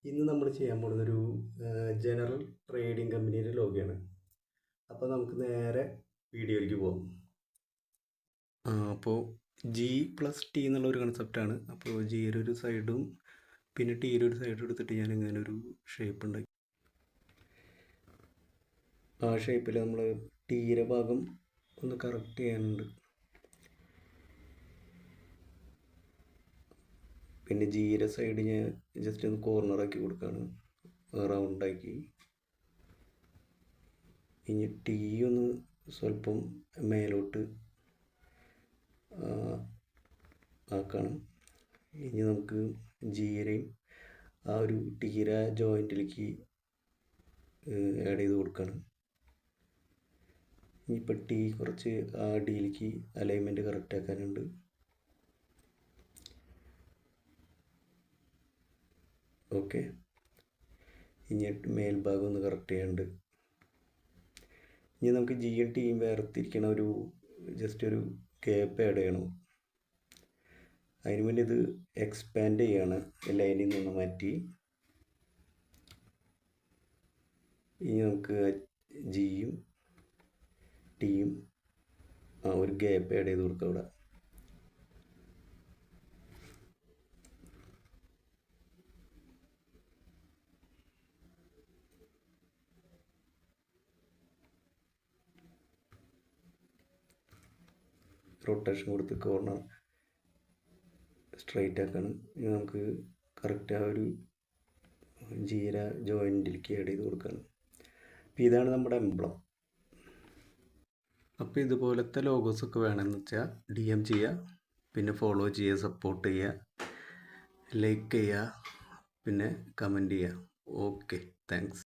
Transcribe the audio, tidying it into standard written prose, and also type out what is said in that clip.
ഇന്ന് നമ്മൾ ചെയ്യാൻ പോകുന്നതൊരു ജനറൽ ട്രേഡിംഗ് കമ്പനിയുടെ ലോഗോയാണ്. അപ്പോൾ നമുക്ക് നേരെ വീഡിയോയിലേക്ക് പോകാം. അപ്പോൾ G+T എന്നുള്ള ഒരു കൺസെപ്റ്റാണ്. അപ്പോൾ ജിയുടെ ഒരു സൈഡും പിന്നെ ടീയുടെ ഒരു സൈഡും എടുത്തിട്ട് ഞാൻ ഇങ്ങനെ ഒരു ഷേപ്പ് ഉണ്ടാക്കി. ആ ഷേപ്പിൽ നമ്മൾ ടീയുടെ ഭാഗം ഒന്ന് കറക്റ്റ് ചെയ്യാനുണ്ട്. പിന്നെ ജിയുടെ സൈഡ് ഞാൻ ജസ്റ്റ് ഒന്ന് കോർണറാക്കി കൊടുക്കുകയാണ്, റൗണ്ടാക്കി. ഇനി ടീ ഒന്ന് സ്വല്പം മേലോട്ട് ആക്കണം. ഇനി നമുക്ക് ജീരയും ആ ഒരു ടീര ജോയിൻറ്റിലേക്ക് ആഡ് ചെയ്ത് കൊടുക്കണം. ഇനിയിപ്പോൾ ടീ കുറച്ച് ആ അടിയിലേക്ക് അലൈൻമെൻറ്റ് കറക്റ്റ് ആക്കാനുണ്ട്. ഓക്കെ, ഇനി മേൽഭാഗം ഒന്ന് കറക്റ്റ് ചെയ്യാനുണ്ട്. ഇനി നമുക്ക് ജിയും ടീയും വേർതിരിക്കണ ഒരു ജസ്റ്റ് ഒരു ഗ്യാപ്പ് ആഡ് ചെയ്യണം. അതിന് വേണ്ടി ഇത് എക്സ്പാൻഡ് ചെയ്യാണ്, ലൈനിൽ നിന്ന് മാറ്റി. ഇനി നമുക്ക് ജിയും ടീയും ഒരു ഗ്യാപ്പ് ആഡ് ചെയ്ത് കൊടുക്കാം ഇവിടെ. റൊട്ടേഷൻ കൊടുത്ത് കോർണർ സ്ട്രൈറ്റ് ആക്കാണ്. ഇനി നമുക്ക് കറക്റ്റ് ആ ഒരു ജീര ജോയിൻറ്റിലേക്ക് ആഡ് ചെയ്ത് കൊടുക്കുകയാണ്. അപ്പോൾ ഇതാണ് നമ്മുടെ എംബ്ലം. അപ്പോൾ ഇതുപോലത്തെ ലോഗോസൊക്കെ വേണമെന്ന് വെച്ചാൽ DM ചെയ്യുക, പിന്നെ ഫോളോ ചെയ്യുക, സപ്പോർട്ട് ചെയ്യുക, ലൈക്ക് ചെയ്യുക, പിന്നെ കമൻറ്റ് ചെയ്യുക. Okay, thanks.